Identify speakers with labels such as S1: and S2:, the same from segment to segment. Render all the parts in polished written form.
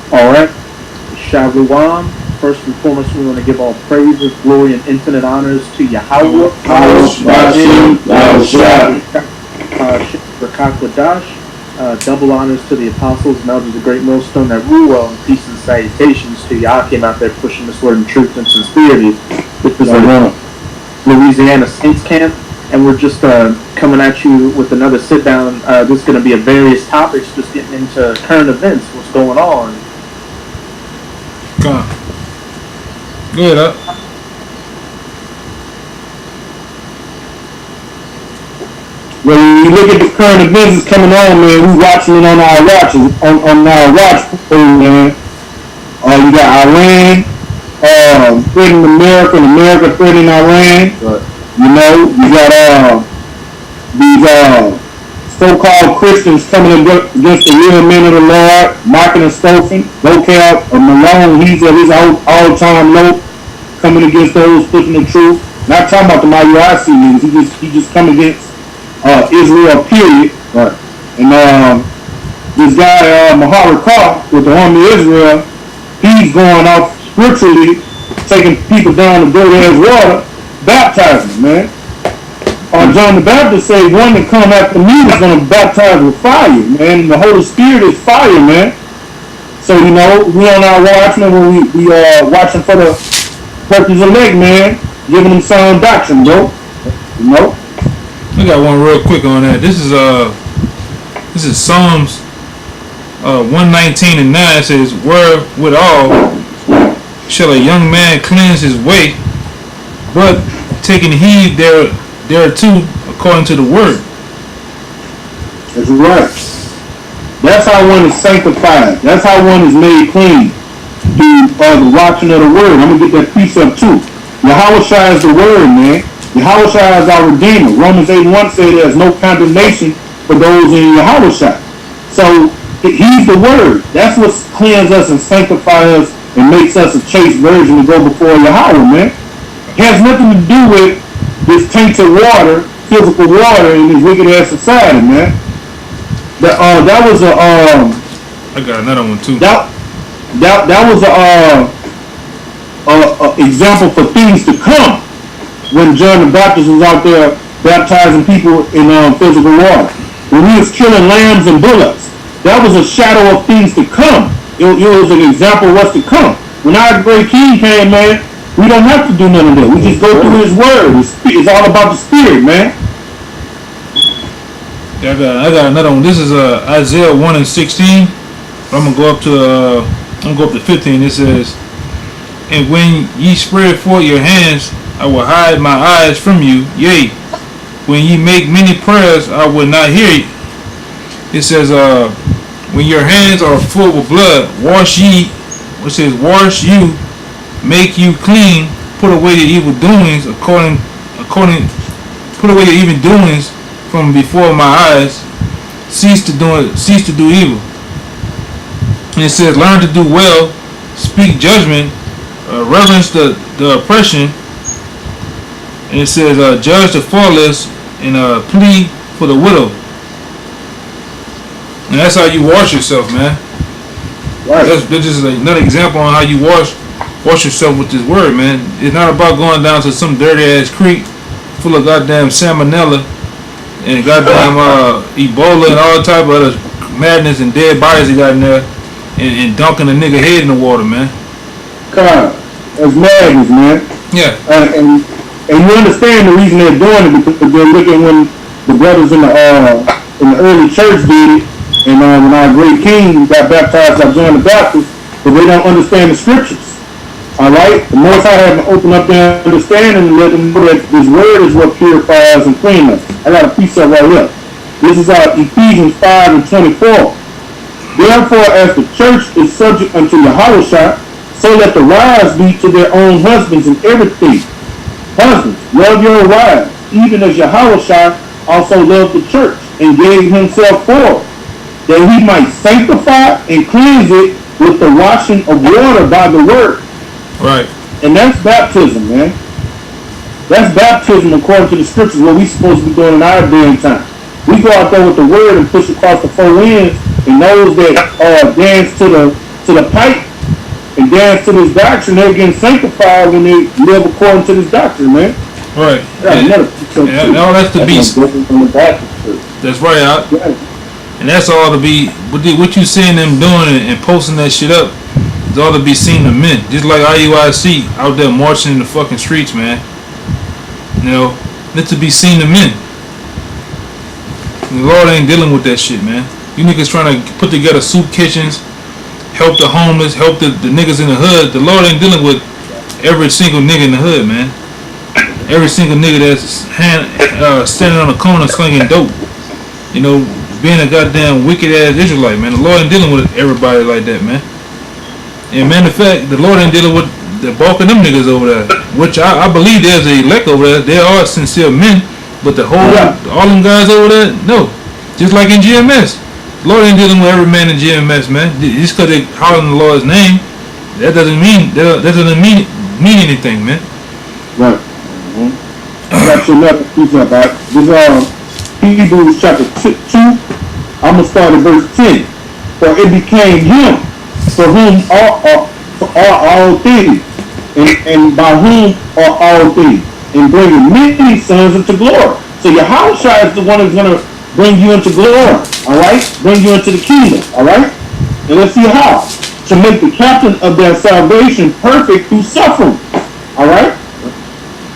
S1: All right. Shalom. First and foremost, we want to give all praises, glory, and infinite honors to Yahweh, double honors to the apostles and elders of the Great Millstone that rule well, and peace and salutations to y'all came out there pushing this word in truth and sincerity. This is a Louisiana Saints camp, and we're just coming at you with another sit down. This is going to be a various topics, just getting into current events, what's going on.
S2: Good up.
S3: When you look at the current events that's coming on, man, we watching it on our watches, on our watch, man. You got Iran threatening America, and America threatening Iran. You know, you got these so-called Christians coming against the real men of the Lord, Markin and Stoughton, Vocab, Malone, he's at his all-time low, coming against those pushing the truth. Not talking about the IUIC niggas, he just come against Israel, period. Right. And this guy, Muhammad Carr, with the Army of Israel, he's going off scripturally, taking people down to dirty ass water, baptizing them, man. John the Baptist said, one that come after me is going to baptize with fire, man. And the Holy Spirit is fire, man. So, you know, we on our watch, man, when we watching for the purpose elect, man, giving them sound doctrine, bro. You know?
S2: I got one real quick on that. This is Psalms 119 and 9. It says, wherewithal shall a young man cleanse his way, but taking heed thereto according to the word.
S3: That's right. That's how one is sanctified. That's how one is made clean through the watching of the word. I'm gonna get that precept too. Yahushua is the word, man. Yahushua is our redeemer. Romans 8:1 says there's no condemnation for those in Yahushua. So he's the word. That's what cleanses us and sanctifies us and makes us a chaste virgin to go before Yahweh, man. It has nothing to do with this tainted water, physical water in this wicked ass society, man. That was a
S2: I got another one too.
S3: That was a example for things to come when John the Baptist was out there baptizing people in physical water. When he was killing lambs and bullocks, that was a shadow of things to come. It was an example of what's to come. When our great king came, man, we don't have to do none of that. We just go through his word. It's all about the spirit, man.
S2: Yeah, I got another one. This is Isaiah 1 and 16. I'm gonna go up to 15. It says, and when ye spread forth your hands, I will hide my eyes from you. Yea, when ye make many prayers, I will not hear you. It says, when your hands are full of blood, wash ye. It says, wash you, make you clean, put away the evil doings put away the evil doings from before my eyes, cease to do evil. And it says, learn to do well, speak judgment, reverence the oppression. And it says, judge the faultless and plead for the widow. And that's how you wash yourself, man. Right. That's just another example on how you wash yourself with this word, man. It's not about going down to some dirty ass creek full of goddamn salmonella and goddamn Ebola and all type of other madness and dead bodies they got in there and dunking a nigga head in the water, man.
S3: God, that's madness, man.
S2: Yeah.
S3: And you understand the reason they're doing it because they're looking when the brothers in the early church did it, and when our great king got baptized by John the Baptist, but they don't understand the scriptures. All right, the Most High have to open up their understanding and let them know that this word is what purifies and cleans us. I got a precept right here. This is Ephesians 5 and 24. Therefore, as the church is subject unto Yahushua, so let the wives be to their own husbands in everything. Husbands, love your wives, even as Yahushua also loved the church and gave himself for it, that he might sanctify and cleanse it with the washing of water by the word.
S2: Right.
S3: And that's baptism, man. That's baptism according to the scriptures, what we supposed to be doing in our day and time. We go out there with the word and push across the four winds, and those that dance to to the pipe and dance to this doctrine, they're getting sanctified when they live according to this doctrine, man.
S2: Right. And all that's to be. That's right. And that's all to be. What you seeing them doing and posting that shit up is all to be seen to men. Just like IUIC out there marching in the fucking streets, man. You know, it's to be seen to men. The Lord ain't dealing with that shit, man. You niggas trying to put together soup kitchens, help the homeless, help the niggas in the hood. The Lord ain't dealing with every single nigga in the hood, man. Every single nigga that's standing on the corner slinging dope. You know, being a goddamn wicked ass Israelite, man. The Lord ain't dealing with everybody like that, man. And matter of fact, the Lord ain't dealing with the bulk of them niggas over there. Which I believe there's a elect over there. They are sincere men. But the whole, all them guys over there, no. Just like in GMS. The Lord ain't dealing with every man in GMS, man. Just because they hollering the Lord's name, that doesn't mean anything, man.
S3: Right. Got your another piece about this. Hebrews chapter 2. I'm gonna start at verse 10. For it became him for whom are all things, and by whom are all things, and bringing many sons into glory. So Yahushua is the one who's gonna bring you into glory. All right, bring you into the kingdom. All right, and let's see how to make the captain of their salvation perfect through suffering. All right.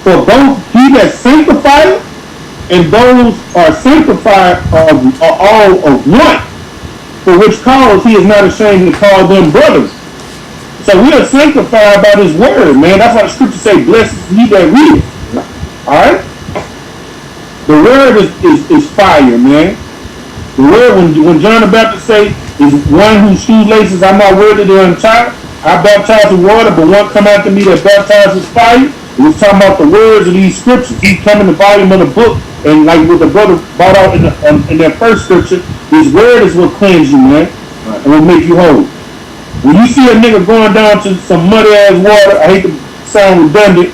S3: For both he that sanctified and those are sanctified are all of one, for which cause he is not ashamed to call them brothers. So we are sanctified by this word, man. That's why the scripture say, blessed is he that readeth. Alright? The word is fire, man. The word, when John the Baptist say, is one whose shoelaces I'm not worthy to untie. I baptize with water, but one come after me that baptizes with fire. It was talking about the words of these scriptures. He come in the volume of the book, and like what the brother brought out in that first scripture, his word is what cleanses you, man, and will make you whole. When you see a nigga going down to some muddy ass water, I hate to sound redundant,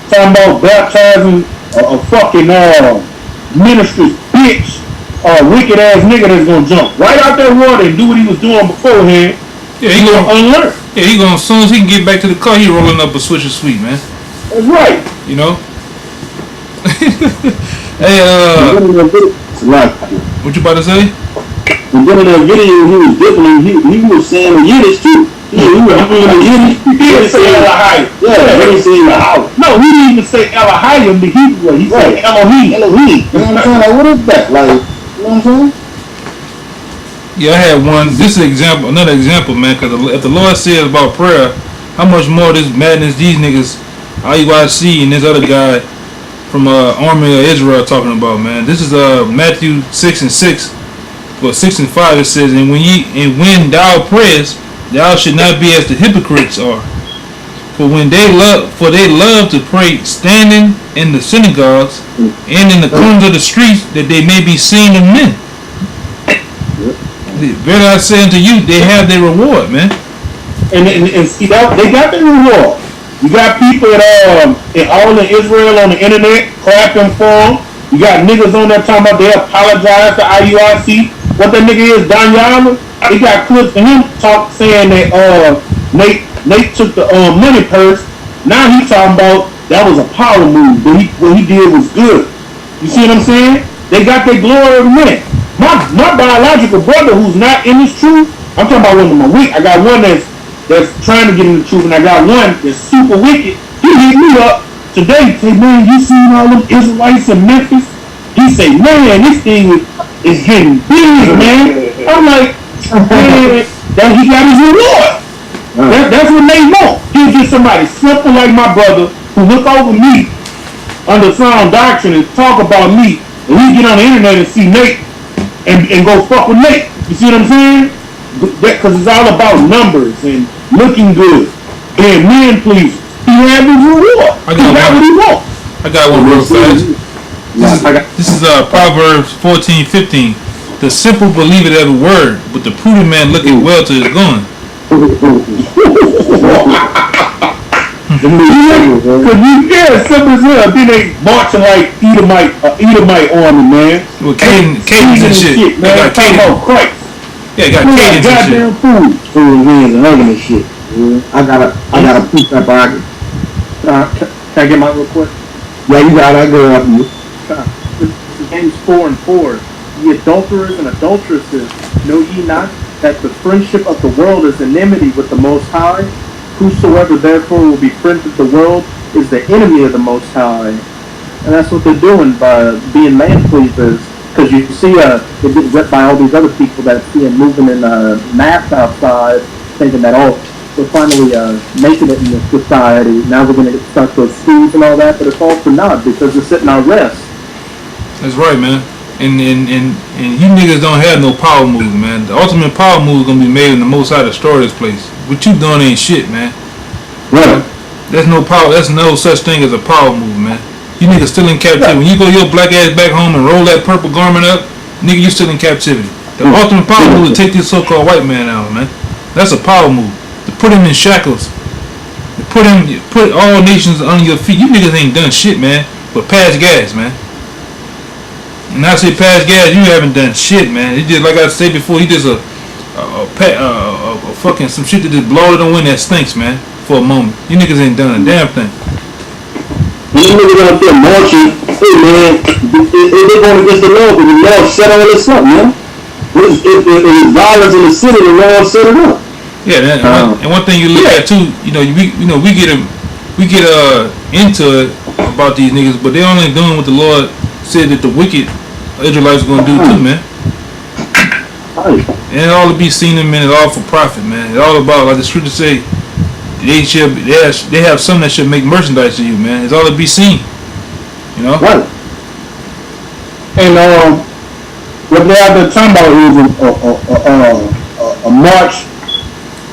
S3: talking about baptizing a fucking ministry's bitch, wicked ass nigga that's gonna jump right out that water and do what he was doing beforehand.
S2: Yeah, he gonna unlearn. Yeah, he gonna, as soon as he can get back to the car, he rolling up a Switch of Sweet, man.
S3: That's right.
S2: You know? Hey, what you about to say?
S3: And then in that video, he was dipping, he was saying the Yiddish too. He was doing the Yiddish. He didn't say Elohim. Yeah, he didn't say Elohim. No, he didn't even say Elohim the Hebrew way. He said Elohim. Elohim. You know what I'm saying? Like, what is that? Like, you know what I'm saying?
S2: Yeah, I had one. This is example, another example, man. Because if the Lord says about prayer, how much more this madness these niggas, IUIC and this other guy from Army of Israel talking about, man. This is Matthew 6:6, well 6 and 5. It says, and when thou prayest, thou should not be as the hypocrites are, for they love to pray standing in the synagogues and in the corners of the streets, that they may be seen of men. Verily I say unto you, they have their reward, man.
S3: And see that they got their reward. You got people all in Israel on the internet clapping for them. You got niggas on there talking about they apologize to IUIC. What that nigga is, Danyala? They got clips of him saying that Nate took the money purse. Now he talking about that was a power move, but what he did was good. You see what I'm saying? They got their glory every minute. My biological brother who's not in this truth, I'm talking about one of my weak. I got one that's trying to get in the truth, and I got one that's super wicked. He hit me up today, say, man, you seen all them Israelites in Memphis? He say, man, this thing is getting big, man. I'm like, man, that he got his reward. That's what they want. He'll get somebody simple like my brother who look over me under sound doctrine and talk about me, and he get on the internet and see Nate and go fuck with Nate. You see what I'm saying? Because it's all about numbers and looking good and men pleasers. He had his reward. He got what he wants.
S2: I got one real fast. This is Proverbs 14:15. The simple believe it every word, but the prudent man looketh well to his going.
S3: Cause simple as hell. Then they marching like Edomite army, man.
S2: Well, cadence and shit.
S3: Man, talking about Christ.
S2: Yeah, got
S3: Who got
S2: cadence and shit.
S3: goddamn food? Food hands and hugging and shit. Yeah. I got a piece of pocket.
S1: Can I get mine real quick?
S3: Yeah, you got that girl up you.
S1: This is James 4 and 4. Ye adulterers and adulteresses, know ye not that the friendship of the world is enmity with the Most High? Whosoever therefore will be friends with the world is the enemy of the Most High. And that's what they're doing by being man pleasers. Because you see, they get ripped by all these other people that see them moving in masks outside, thinking that, oh, we're finally making it in this society. Now we're going to get stuck to schools and all that, but it's all for naught because we're sitting on rest.
S2: That's right, man. And you niggas don't have no power moves, man. The ultimate power move is gonna be made when the Most High destroy this place. What you doing ain't shit, man.
S3: Right.
S2: There's no power. There's no such thing as a power move, man. You niggas still in captivity. When you go your black ass back home and roll that purple garment up, nigga, you still in captivity. The ultimate power move is to take this so-called white man out, man. That's a power move. To put him in shackles. To put all nations under your feet. You niggas ain't done shit, man. But pass gas, man. And I say pass gas, you haven't done shit, man. He just, like I said before, he just a fucking some shit that just blow it on wind that stinks, man. For a moment, you niggas ain't done a damn thing.
S3: These niggas out there marching, hey man, they're going against the law, but the law set all this up, man. If it's violence in the city, the law set it up.
S2: Yeah, and one thing you look at too, we get into it about these niggas, but they only doing what the Lord said that the wicked Israelites are gonna do too, man. And it all to be seen in, man. It's all for profit, man. It's all about, like the scripture say, they have something that should make merchandise of you, man. It's all to be seen, you know.
S3: Right. And what they have been talking about is a march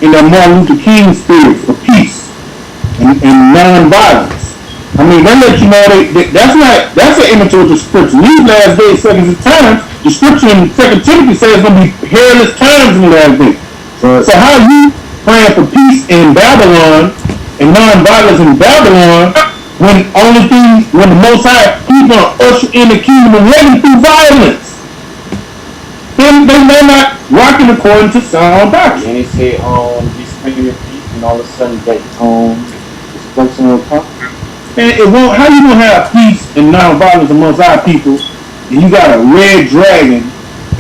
S3: in the Martin Luther King spirit for peace and non-violence. I mean, they let you know that's an image of the scripture. These last days, seconds and times, the scripture in 2 Timothy says it's going to be perilous times in the last days. So how are you praying for peace in Babylon and non-violence in Babylon when the Most High, he's going to usher in the kingdom of heaven through violence? They're not rocking according to sound doctrine.
S4: And he said, be spending your peace, and all of a sudden that destruction will come.
S3: And it won't. How you gonna have peace and non-violence amongst our people, and you got a red dragon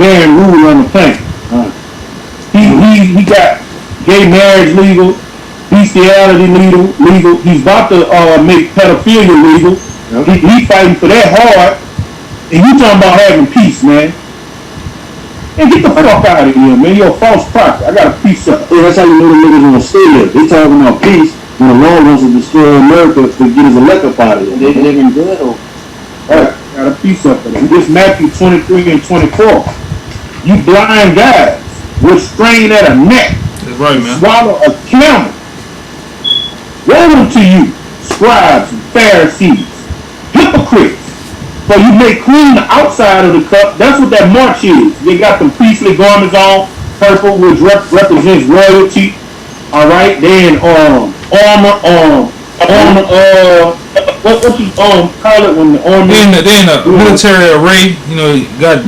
S3: bearing rule on the planet? He got gay marriage legal, bestiality legal. He's about to make pedophilia legal. Yep. He fighting for that hard, and you talking about having peace, man? And get the fuck out of here, man! You're a false prophet. I got a peace up.
S5: Yeah, that's how you know the niggas gonna stay there. They talking about peace when the Lord wants to destroy America to get his elect up out of it.
S4: They living good, or
S3: right? Got a piece of it. This Matthew 23 and 24. You blind guys will strain at a neck.
S2: That's right, man.
S3: Swallow a camel. Woe unto you, scribes and Pharisees, hypocrites! For you may clean the outside of the cup. That's what that march is. They got them priestly garments on, purple, which represents royalty. All right, then armor. What you call it when the army?
S2: They in a military array. You know, got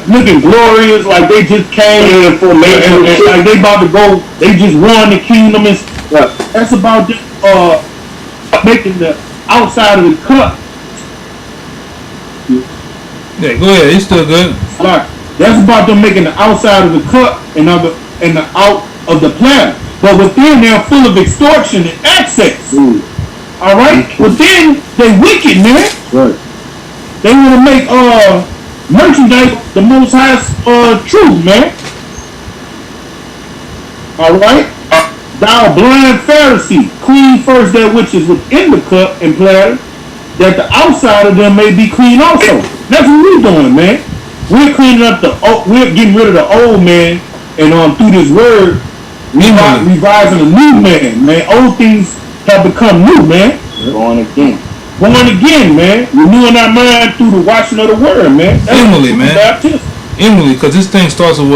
S3: looking glorious, like they just came in for like they about to go. They just won the kingdom and stuff. That's about just making the outside of the cup.
S2: Yeah, go ahead. It's still good.
S3: Like, that's about them making the outside of the cup and the out of the planet. But within, they're full of extortion and excess. All right? Within, they wicked, man.
S5: Right.
S3: They want to make merchandise the Most High's truth, man. All right? Thou blind Pharisee, clean first that which is within the cup and platter, that the outside of them may be clean also. That's what we're doing, man. We're cleaning up we're getting rid of the old man, and through this word, revising a new man. Old things have become new, man.
S4: born again,
S3: man. Renewing our mind through the washing of the word, man.
S2: Emily, man. Emily, because this thing starts with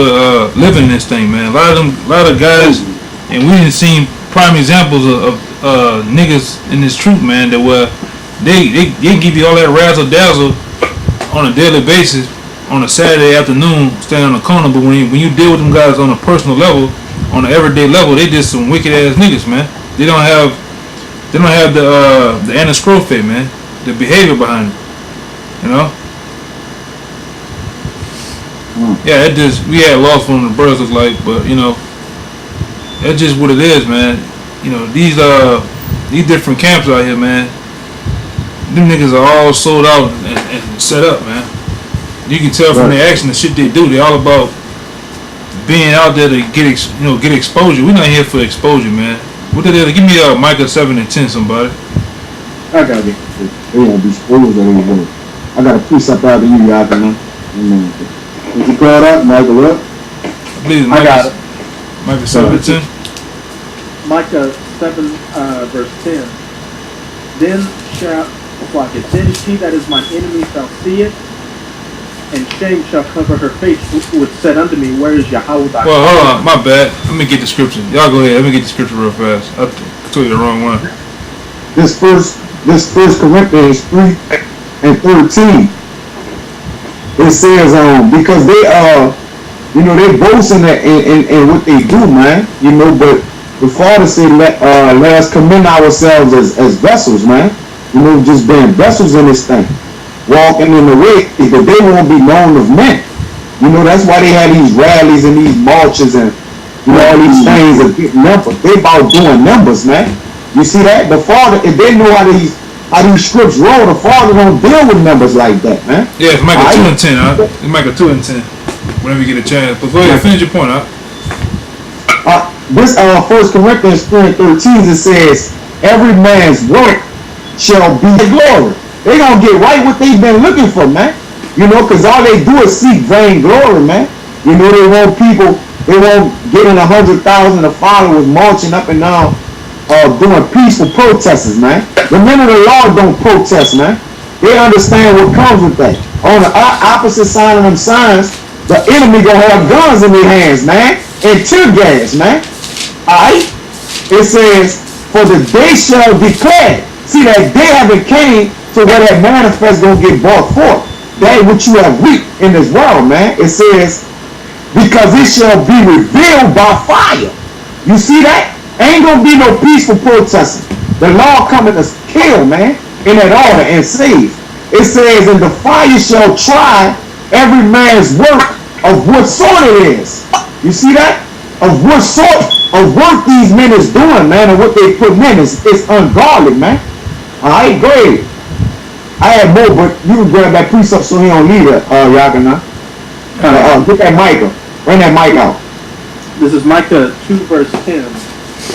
S2: living this thing, man. A lot of guys, and we didn't see prime examples of niggas in this truth, man, that were they give you all that razzle dazzle on a daily basis, on a Saturday afternoon standing on the corner, but when you deal with them guys on a personal level, on an everyday level, they just some wicked ass niggas, man. They don't have the anascrophe, man, the behavior behind it, you know. Yeah, it just we had lost one of the brothers, like, but you know, that's just what it is, man. You know, these different camps out here, man. Them niggas are all sold out and set up, man. You can tell from their action the shit they do. They all about being out there to get exposure. We're not here for exposure, man. What the hell? Give me Micah 7 and 10, somebody.
S3: I gotta get they won't be spoiled anymore. I got a precept out of you, y'all can know. Did you call that, Michael? What?
S2: I believe it's
S1: I got it.
S2: Micah 7 and 10.
S1: Micah 7, verse 10. Then then she that is my enemy shall see it, and shame shall cover her face, which said unto me, where is Yahweh thy
S2: Well, hold on, my bad. Let me get the scripture. Y'all go ahead. Let me get the scripture real fast. I told you the wrong one.
S3: This first Corinthians 3 and 13. It says, because they they boast in what they do, man. You know, but the Father said, let us commend ourselves as vessels, man. You know, just being vessels in this thing, walking in the way that they won't be known of men. You know, that's why they have these rallies and these marches and all these things of getting numbers. They about doing numbers, man. You see that? The Father, if they know how these scripts roll, the Father don't deal with numbers like that, man.
S2: Yeah, it's Micah 2 and 10, huh? It's Micah 2 and 10. Whenever you get a chance. But go ahead, finish your point, huh?
S3: This 1 Corinthians 3 and 13, it says, every man's work shall be the glory. They gonna get right what they've been looking for, man. You know, because all they do is seek vain glory, man. You know, they won't getting 100,000 of followers marching up and down, doing peaceful protests, man. The men of the law don't protest, man. They understand what comes with that. On the opposite side of them signs, the enemy gonna have guns in their hands, man, and tear gas, man. Alright? It says, for the day shall declare. See, that day haven't came to where that manifest gonna get brought forth. That which you have reaped in this world, man. It says, because it shall be revealed by fire. You see that? Ain't gonna be no peaceful protesting. The law coming to kill, man, in that order and save. It says, and the fire shall try every man's work of what sort it is. You see that? Of what sort of work these men is doing, man, and what they putting in is ungodly, man. Alright, go ahead. I had more, but you can grab that precept so he don't leave it, Yakana. Get that mic up. Bring that mic out.
S1: This is Micah 2 verse 10.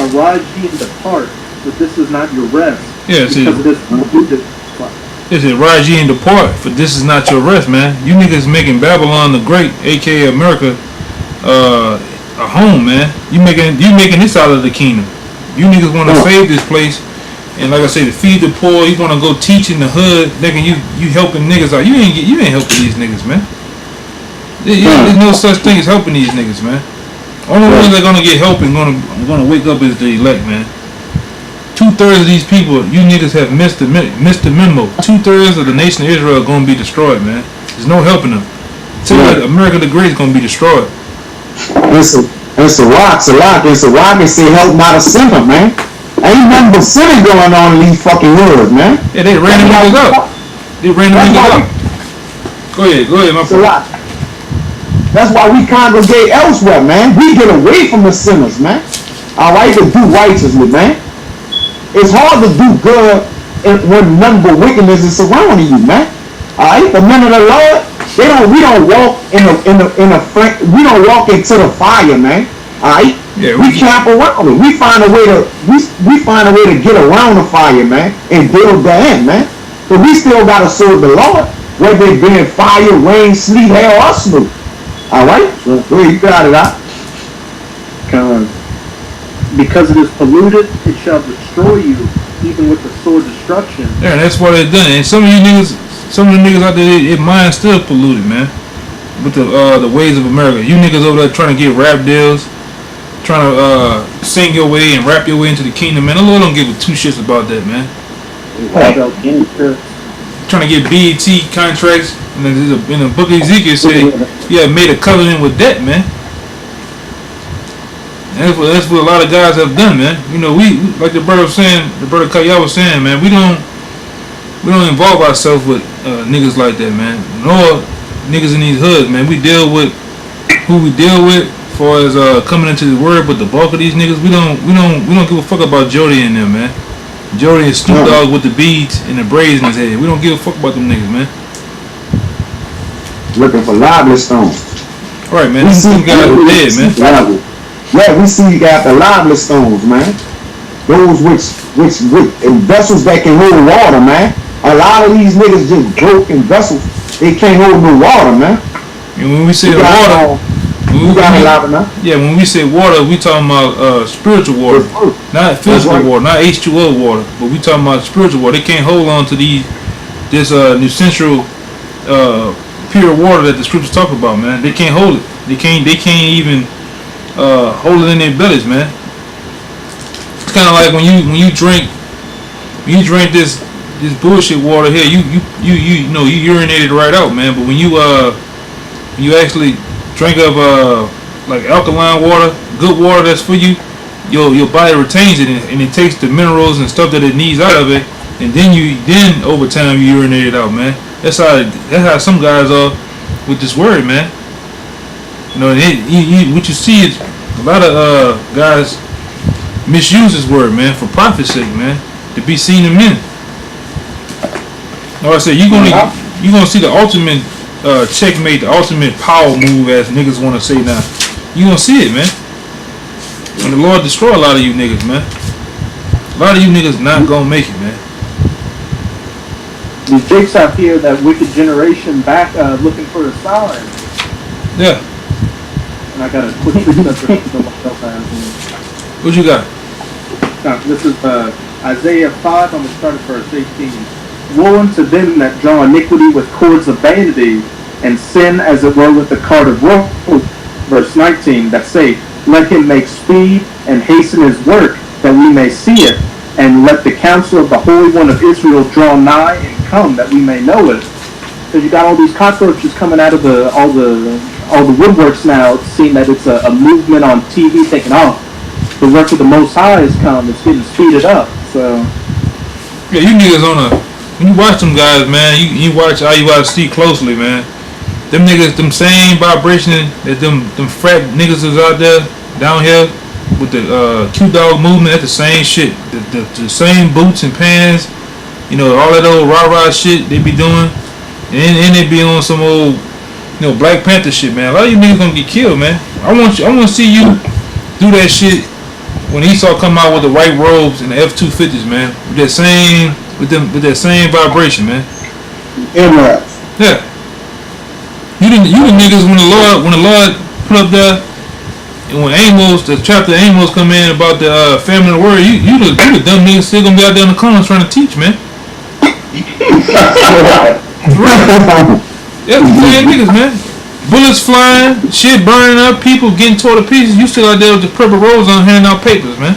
S1: Arise ye and depart, but this is not your rest.
S2: Yeah, see. It said, rise ye and depart, for this is not your rest, man. You niggas making Babylon the Great, aka America, a home, man. You making this out of the kingdom. You niggas want to save this place. And like I say, to feed the poor, you want to go teach in the hood, thinking you helping niggas out. You ain't helping these niggas, man. There's no such thing as helping these niggas, man. Only ones that are gonna get help and gonna wake up is the elect, man. 2/3 of these people, you niggas have missed the memo. 2/3 of the nation of Israel are gonna be destroyed, man. There's no helping them. Tell you that America the Great is gonna be destroyed.
S3: It's a rock, and say help not a sinner, man. Ain't nothing but sinning going on in these fucking hoods, man.
S2: Yeah, they ran them niggas up. Go ahead, my friend.
S3: That's why we congregate elsewhere, man. We get away from the sinners, man. Alright, to do righteously, man. It's hard to do good when none but wickedness is surrounding you, man. Alright, the men of the Lord, we don't walk we don't walk into the fire, man. Alright?
S2: Yeah,
S3: we camp around it. We find a way to get around the fire, man, and build therein, man. But we still gotta serve the Lord, whether it be in fire, rain, sleet, hail, or snow. Alright? So you got it out.
S1: Because it is polluted, it shall destroy you, even with the sword destruction.
S2: Yeah, that's what they done. And some of the niggas out there, their mind still polluted, man. With the ways of America. You niggas over there trying to get rap deals, trying to sing your way and rap your way into the kingdom, man. The Lord don't give two shits about that, man. trying to get BET contracts, and then in the book of Ezekiel said, yeah, made a covenant with debt, man. And that's what a lot of guys have done, man. You know, we like the brother was saying, the brother Kaya was saying, man, we don't involve ourselves with niggas like that, man. Nor niggas in these hoods, man. We deal with who we deal with, as far as coming into the word. But the bulk of these niggas, we don't give a fuck about Jody and them, man. Jody and Snoop Dogg with the beads and the braids in his head. We don't give a fuck about them niggas, man.
S5: Looking for lively stones.
S2: All right, man. These guys are dead, man.
S5: Yeah, we see you got the lively stones, man. Those which and vessels that can hold water, man. A lot of these niggas just broken vessels. They can't hold no water, man.
S2: And when we say water, when we say water, we talking about spiritual water, not physical water, not H2O water, but we talking about spiritual water. They can't hold on to this new central pure water that the scriptures talk about, man. They can't hold it. They can't even hold it in their bellies, man. It's kind of like when you drink this bullshit water here, you urinate it right out, man. But when you actually drink of like alkaline water, good water that's for you, your body retains it and it takes the minerals and stuff that it needs out of it, and then over time you urinate it out, man. That's how some guys are with this word, man. You know, what you see is a lot of guys misuse this word, man, for profit's sake, man, to be seen in men. Like I said, you're gonna see the ultimate checkmate, the ultimate power move, as niggas want to say now. You gonna see it, man. When the Lord destroy a lot of you niggas, man. A lot of you niggas not gonna make it, man.
S1: These jakes out here, that wicked generation back looking for a sign.
S2: Yeah.
S1: And I got a quick precept.
S2: What you got?
S1: This is Isaiah 5. I'm going to start at verse 18. Woe unto them that draw iniquity with cords of vanity, and sin as it were with a cart of rope. Verse 19, that say, let him make speed and hasten his work, that we may see it, and let the counsel of the Holy One of Israel draw nigh and come, that we may know it. Because you got all these cockroaches coming out of all the woodworks now, seeing that it's a movement on TV taking off. The work of the Most High has come. It's getting speeded up. So
S2: yeah, you niggas when you watch them guys, man, you watch IUIC closely, man. Them niggas, them same vibration that them frat niggas is out there down here with the Q-Dog movement. That's the same shit. The same boots and pants, you know, all that old rah-rah shit they be doing, and they be on some old, you know, Black Panther shit, man. A lot of you niggas gonna get killed, man. I want to see you do that shit when Esau come out with the white robes and the F-250s, man, with that same vibration, man.
S5: Emirates.
S2: Yeah. You the niggas when the Lord put up there, and when the chapter Amos come in about the family of the word, you the dumb niggas still gonna be out there in the corners trying to teach, man. Right. Yeah, the niggas, man. Bullets flying, shit burning up, people getting torn to pieces. You still out there with the purple rose on handing out papers, man.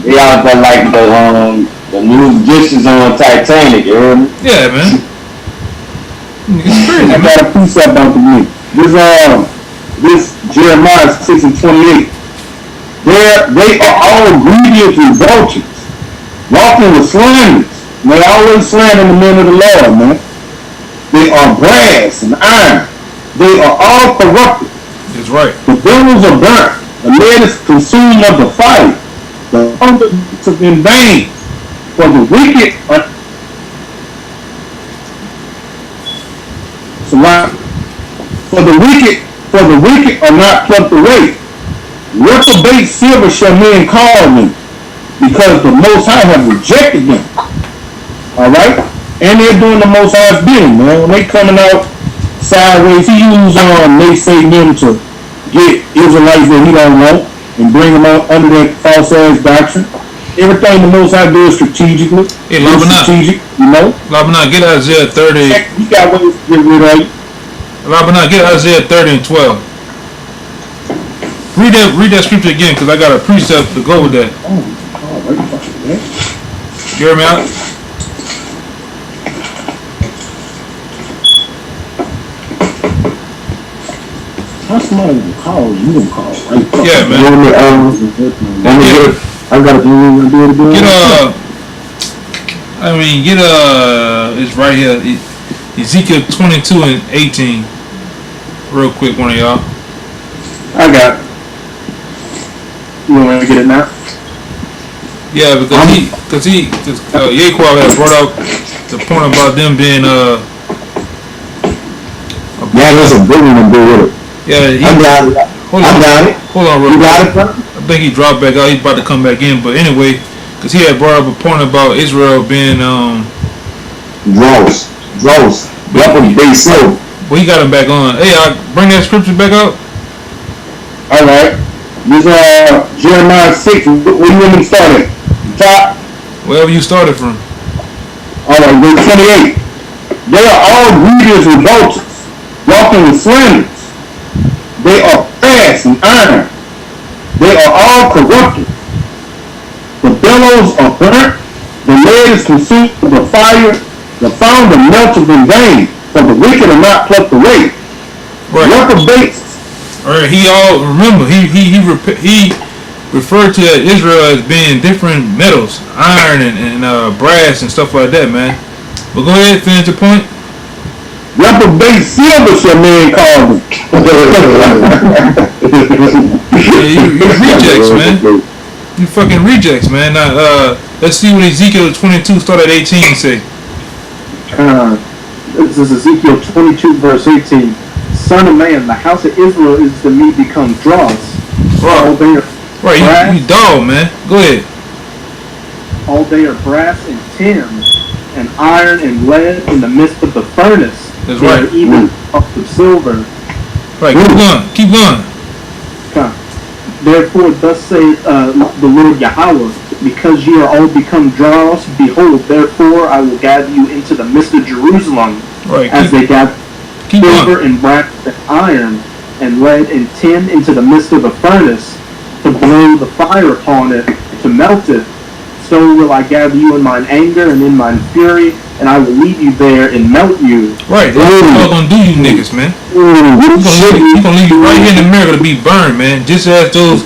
S4: They out there like the new dishes on Titanic, you heard me?
S2: Yeah, man. It's crazy,
S5: I got a precept on me. This Jeremiah 6:28. They are all greedy and vultures, walking with slanders. They always slander the men of the Lord, man. They are brass and iron. They are all corrupted.
S2: That's right.
S5: The billows are burnt. The lead is consumed of the fire. The hunger is in vain. For the wicked are for the wicked are not plucked away. Reprobate silver shall men call them, because the Most High have rejected them. Alright? And they're doing the Most High's bidding, man. When they coming out sideways, he use they say them to get Israelites that he don't want and bring them out under that false ass doctrine. Everything the Most High do is strategically.
S2: Hey,
S5: strategic, you know.
S2: Labanah, get Isaiah 30.
S5: You got ways to get rid of it.
S2: Labanah, get Isaiah 30 and 12. Read that scripture again, because I got a precept to go with that. You hear me out?
S5: How somebody gonna call you? Gonna call, right?
S2: Yeah, man.
S3: I gotta do it again.
S2: It's right here. Ezekiel 22 and 18. Real quick, one of y'all.
S1: I got it. You want me to get it now?
S2: Yeah, because Yaquab had brought up the point about them being
S3: Yeah, there's a big one to do with it.
S2: yeah.
S3: I got it.
S2: Hold on, real
S3: You
S2: quick.
S3: got it, brother?
S2: I think he dropped back out. He's about to come back in, but anyway, because he had brought up a point about Israel being
S3: Draws. Weapon base silver.
S2: Well, he got him back on. Hey, I bring that scripture back up.
S5: All right. This Jeremiah 6. Where you want me to start at? Top.
S2: Wherever you started from.
S5: All right, verse 28. They are all greeders and vultures, walking with slanders. They are brass and iron. They are all corrupted. The bellows are burnt. The lead is consumed with the fire. The founder melted in vain. For the wicked are not plucked away.
S2: Right.
S5: Reprobates.
S2: Alright, he referred to Israel as being different metals, iron and brass and stuff like that, man. But go ahead, finish your point.
S5: Reprobate silver shall man call them.
S2: Yeah, you rejects, man. You fucking rejects, man. Now, let's see what Ezekiel 22 start at 18 say.
S1: This is Ezekiel 22 verse 18. Son of man, the house of Israel is to me become dross. All they are
S2: Right,
S1: brass,
S2: you dog, man. Go ahead.
S1: all they are brass and tin, and iron and lead in the midst of the furnace.
S2: That's
S1: They
S2: right.
S1: are even puffed of silver.
S2: Right, keep going.
S1: Therefore, thus saith the Lord Yahweh, because ye are all become dross, behold, therefore I will gather you into the midst of Jerusalem,
S2: Right,
S1: as they gather
S2: keep
S1: silver
S2: going.
S1: and brass and iron, and lead and tin into the midst of a furnace, to blow the fire upon it, to melt it. So will I gather you in mine anger and in mine fury, and I will leave you there and melt you.
S2: Right, that's what all gonna do, you niggas, man. He's gonna leave you right here in America to be burned, man. Just as those,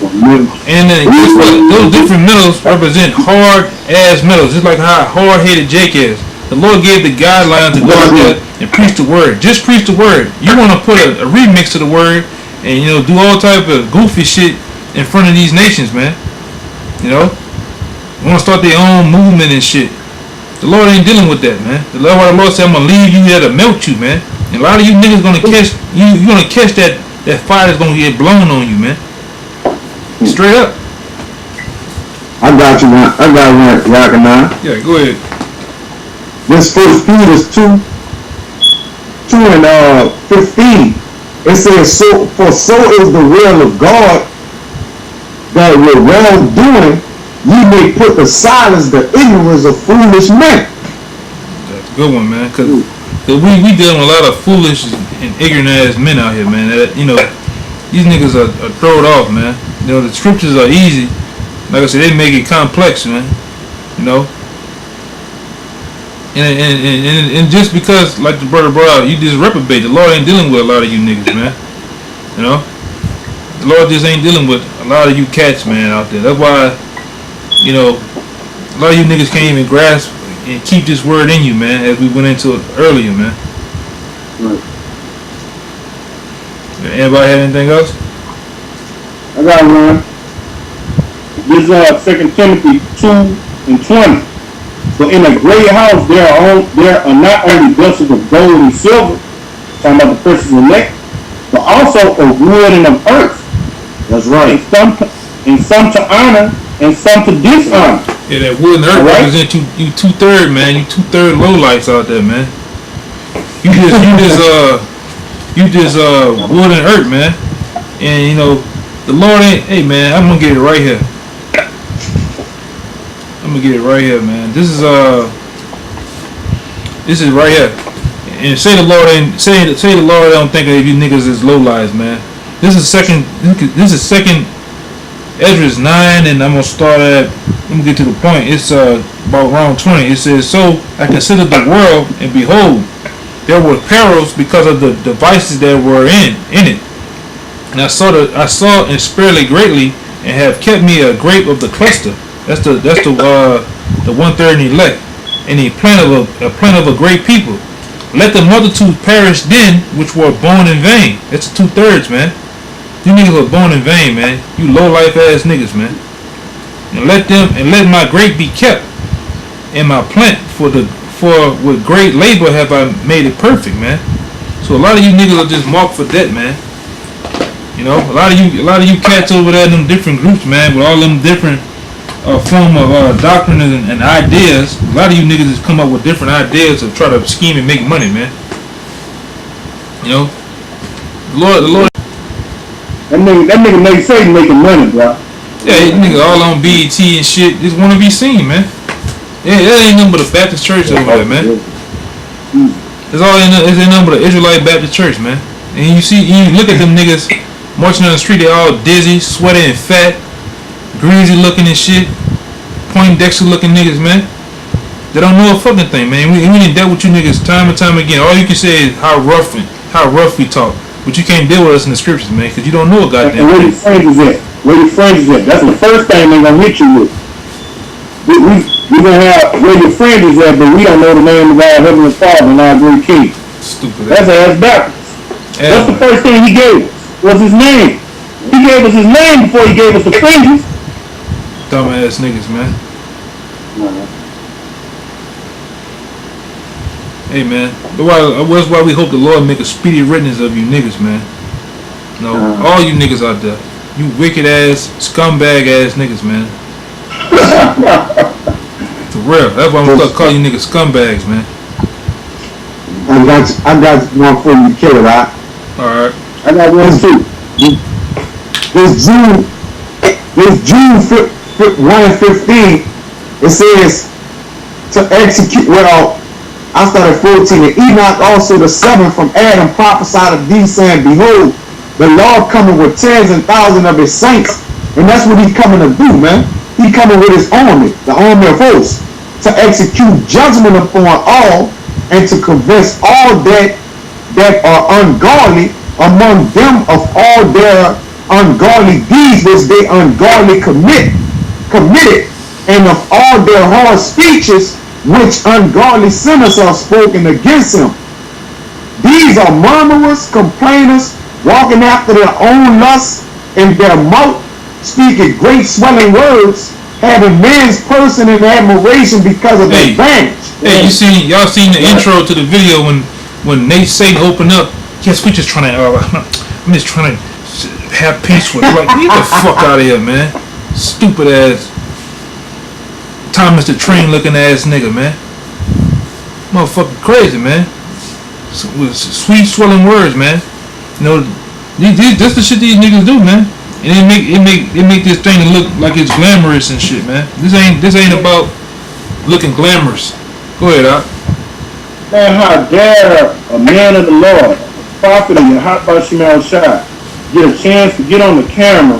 S2: and then guess what? Those different metals represent hard ass metals, just like how hard headed Jake is. The Lord gave the guidelines to go out there and preach the word. Just preach the word. You want to put a remix to the word and do all type of goofy shit in front of these nations, man. You want to start their own movement and shit. The Lord ain't dealing with that, man. The Lord said, I'm gonna leave you there to melt you, man. And a lot of you niggas gonna catch you gonna catch that fire that's gonna get blown on you, man. Straight up.
S3: I got you, man. I got one, Rockin' now.
S2: Yeah, go ahead.
S3: This First Peter 2 and 15. It says, so is the will of God, that with wrongdoing ye may put to silence the ignorance of foolish men.
S2: That's a good one, man. Cause we dealing with a lot of foolish and ignorant ass men out here, man. That, these niggas are thrown off, man. The scriptures are easy. Like I said, they make it complex, man. And just because, like the brother brought out, you just reprobate. The Lord ain't dealing with a lot of you niggas, man. The Lord just ain't dealing with a lot of you cats, man, out there. That's why, a lot of you niggas can't even grasp and keep this word in you, man, as we went into it earlier, man.
S5: Right.
S2: Anybody have anything else?
S5: I got one. This is 2 Timothy 2 and 20. So in a great house there are not only vessels of gold and silver, talking about the precious elect, but also of wood and of earth.
S3: That's right.
S5: And some to honor and some to dishonor.
S2: Yeah, that wood and earth
S5: Right.
S2: represent you 2/3, man. You 2/3 lowlifes out there, man. You just wood and earth, man. And the Lord ain't. Hey, man, I'm gonna get it right here. Man. This is right here. And say the Lord ain't say the Lord don't think of you niggas as lowlifes, man. This is second Ezra's 9, and I'm gonna start at. Let me get to the point. It's about around 20. It says, "So I considered the world, and behold, there were perils because of the devices that were in it. And I saw and spared greatly, and have kept me a grape of the cluster. That's the 1/3 and elect, and a plant of a great people. Let the multitude perish then, which were born in vain. That's the 2/3, man. You niggas were born in vain, man. You low life ass niggas, man. And let my grape be kept, and my plant for with great labor have I made it perfect, man. So a lot of you niggas are just marked for debt, man. You know, a lot of you cats over there in them different groups, man, with all them different form of doctrine and ideas. A lot of you niggas just come up with different ideas to try to scheme and make money, man. You know, the Lord.
S5: That nigga may say making money, bro.
S2: Yeah, you niggas all on BET and shit. Just want to be seen, man. Yeah, that ain't nothing but a Baptist church over there, man. It's nothing but an Israelite Baptist church, man. And you look at them niggas marching on the street, they all dizzy, sweaty and fat, greasy looking and shit, Poindexter looking niggas, man. They don't know a fucking thing, man. We done dealt with you niggas time and time again. All you can say is how rough we talk, but you can't deal with us in the scriptures, man, because you don't know a goddamn
S5: and where your friends is at? Where your friends is at? That's the first thing they gonna hit you with. We gonna have where your friend is at, but we don't know the name of our Heavenly Father and our great King.
S2: Stupid.
S5: That's ass backwards. That's the first thing he gave us, was his name. He gave us his name before he gave us the fingers.
S2: Dumbass niggas, man. Hey, man. That's why we hope the Lord make a speedy riddance of you niggas, man. No, all you niggas out there. You wicked ass, scumbag ass niggas, man. For real. That's why I'm gonna call you niggas scumbags, man.
S3: I got one for you, killer, right?
S2: Alright.
S3: I got one too. This June 1/15, it says to execute, well, I started 14, and Enoch also the seventh from Adam prophesied of these, saying, behold, the Lord coming with tens and thousands of his saints. And that's what he coming to do, man. He coming with his army, the army of hosts, to execute judgment upon all, and to convince all that are ungodly among them of all their ungodly deeds which they ungodly committed, and of all their hard speeches which ungodly sinners are spoken against him. These are murmurers, complainers, walking after their own lusts, in their mouth speaking great swelling words, having man's person in admiration because of their advantage.
S2: Hey, y'all seen the intro to the video when Nate Satan opened up? Yes, we just trying to. I'm just trying to have peace with. Like, get the fuck out of here, man. Stupid ass Thomas the Train looking ass nigga, man. Motherfucking crazy, man. With sweet swelling words, man. You know, this the shit these niggas do, man. And it make this thing look like it's glamorous and shit, man. This ain't about looking glamorous. Go ahead, Doc.
S5: Man, how dare a man of the Lord, a prophet of Yahweh Shemel Shai, get a chance to get on the camera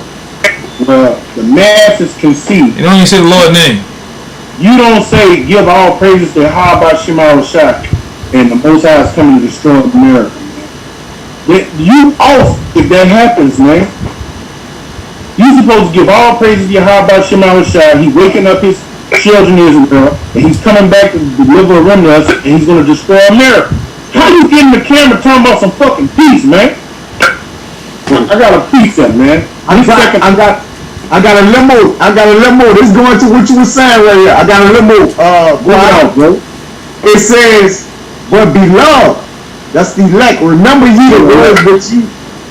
S5: where the masses can see.
S2: You don't even say the Lord's name.
S5: You don't say give all praises to Yahweh Shemel Shai and the Most High is coming to destroy America, man. You off if that happens, man. You supposed to give all praises to Yahweh Shemel Shai. He waking up his children Israel, and he's coming back to deliver a remnant, and he's going to destroy America. How you getting the camera talking about some fucking peace, man? I got a pizza, man.
S3: I got a limo. This is going to what you were saying right here. I got a limo.
S5: Bro.
S3: It says, but beloved, that's the elect. Remember ye the words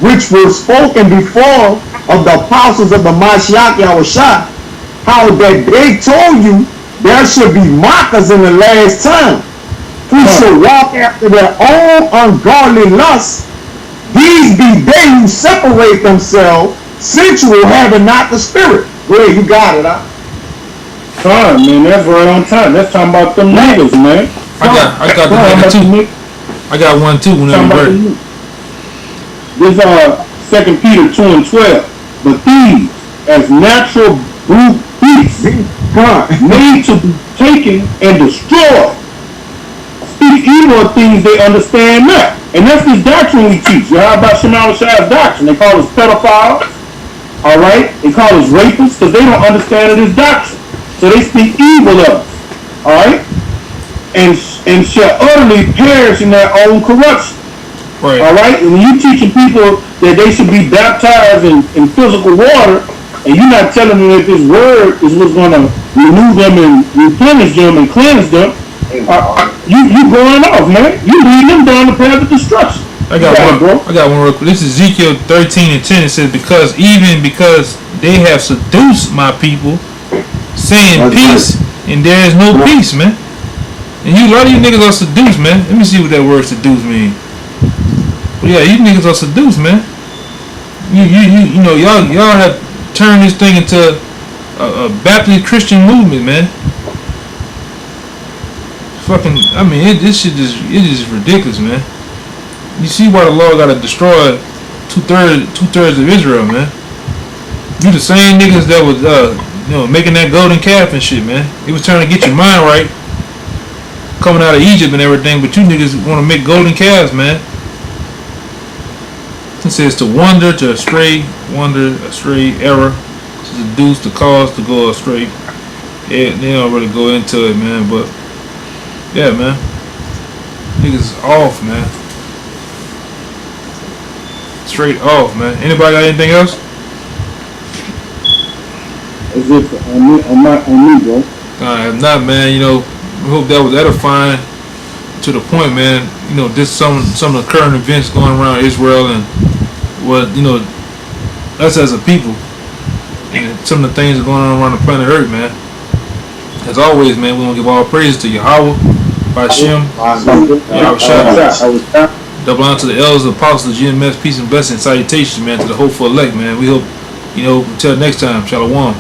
S3: which were spoken before of the apostles of the Mashiach Yahushua, how that they told you there should be mockers in the last time, who should walk after their own ungodly lusts. These be they who separate themselves, sensual, having not the spirit. Go ahead, you got it, huh?
S5: Time, man, that's right on time. That's talking about them niggas, man.
S2: I got the nigga too. I got one too whenever you ready.
S5: This 2 Peter 2:12. But these, as natural brute beasts, made to be taken and destroyed, speak evil of things they understand not. And that's this doctrine we teach. You heard about Shema Shah's doctrine. They call us pedophiles. Alright? They call us rapists because they don't understand it as doctrine. So they speak evil of us. Alright? And shall utterly perish in their own corruption.
S2: Right.
S5: Alright? And when you teaching people that they should be baptized in physical water, and you're not telling them that this word is what's going to renew them and replenish them and cleanse them, you going off, man. You leading them down the path of destruction.
S2: I got one real quick. This is Ezekiel 13:10. It says, because they have seduced my people, saying peace, and there is no peace, man. And a lot of you niggas are seduced, man. Let me see what that word seduce means. But yeah, you niggas are seduced, man. You know, y'all have turned this thing into a Baptist Christian movement, man. Fucking, I mean, this shit is ridiculous, man. You see why the Lord gotta destroy two-thirds of Israel, man. You the same niggas that was, making that golden calf and shit, man. It was trying to get your mind right, coming out of Egypt and everything, but you niggas want to make golden calves, man. It says to wander, to astray, error, to seduce, to cause, to go astray. Yeah, they don't really go into it, man, but yeah, man. Niggas off, man. Straight off, man. Anybody got anything else?
S5: As if on me, bro.
S2: If not, man, you know, we hope that was edifying to the point, man. You know, this some of the current events going around Israel and what, you know, us as a people, and some of the things that are going on around the planet Earth, man. As always, man, we want to give all praise to Yahweh, Hashem, Yahweh, double honor to the elders, apostles, GMS, peace and blessings, salutations, man, to the hopeful elect, man. We hope, you know, until next time, Shalom.